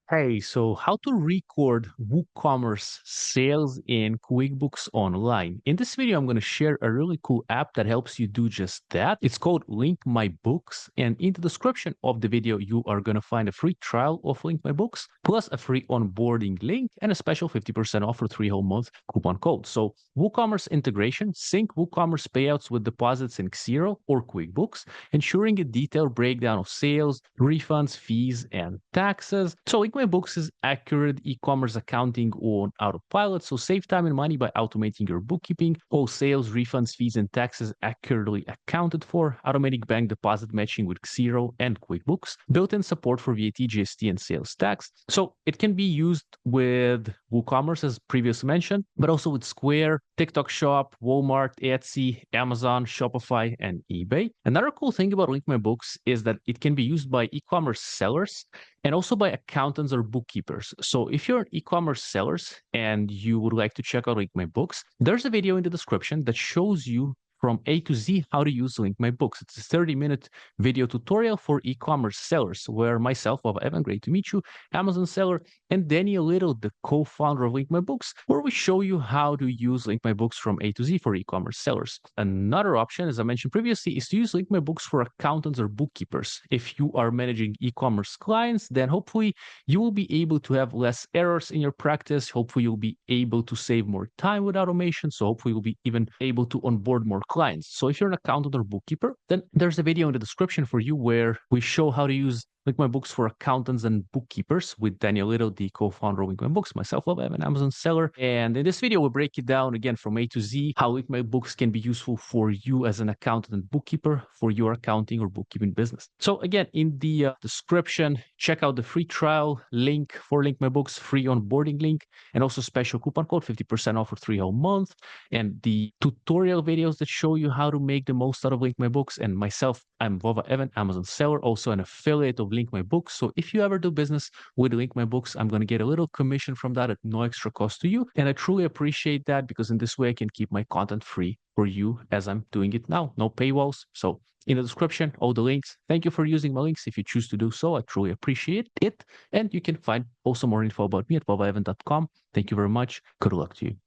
Hey, so how to record WooCommerce sales in QuickBooks Online. In this video, I'm going to share a really cool app that helps you do just that. It's called Link My Books, and in the description of the video, you are going to find a free trial of Link My Books, plus a free onboarding link and a special 50% off for 3 whole month coupon code. So WooCommerce integration, sync WooCommerce payouts with deposits in Xero or QuickBooks, ensuring a detailed breakdown of sales, refunds, fees, and taxes. So Link My Books is accurate e-commerce accounting on autopilot, so save time and money by automating your bookkeeping. All sales, refunds, fees, and taxes accurately accounted for. Automatic bank deposit matching with Xero and QuickBooks. Built-in support for VAT, GST, and sales tax. So it can be used with WooCommerce, as previously mentioned, but also with Square, TikTok Shop, Walmart, Etsy, Amazon, Shopify, and eBay. Another cool thing about Link My Books is that it can be used by e-commerce sellers and also by accountants or bookkeepers. So if you're an e-commerce sellers and you would like to check out Link My Books, there's a video in the description that shows you from A to Z how to use Link My Books. It's a 30-minute video tutorial for e-commerce sellers where myself, Bob Evan, great to meet you, Amazon seller, and Daniel Little, the co-founder of Link My Books, where we show you how to use Link My Books from A to Z for e-commerce sellers. Another option, as I mentioned previously, is to use Link My Books for accountants or bookkeepers. If you are managing e-commerce clients, then hopefully you will be able to have less errors in your practice. Hopefully you'll be able to save more time with automation. So hopefully you'll be even able to onboard more clients. So if you're an accountant or bookkeeper, then there's a video in the description for you where we show how to use Link My Books for accountants and bookkeepers with Daniel Little, the co-founder of Link My Books, myself, I'm an Amazon seller. And in this video, we'll break it down again from A to Z, how Link My Books can be useful for you as an accountant and bookkeeper for your accounting or bookkeeping business. So again, in the description, check out the free trial link for Link My Books, free onboarding link, and also special coupon code, 50% off for 3 whole month, and the tutorial videos that show you how to make the most out of Link My Books. And myself, I'm Vova Evan, Amazon seller, also an affiliate of Link My Books. So if you ever do business with Link My Books, I'm going to get a little commission from that at no extra cost to you. And I truly appreciate that because in this way I can keep my content free for you as I'm doing it now. No paywalls. So in the description, all the links. Thank you for using my links. If you choose to do so, I truly appreciate it. And you can find also more info about me at bobaevan.com. Thank you very much. Good luck to you.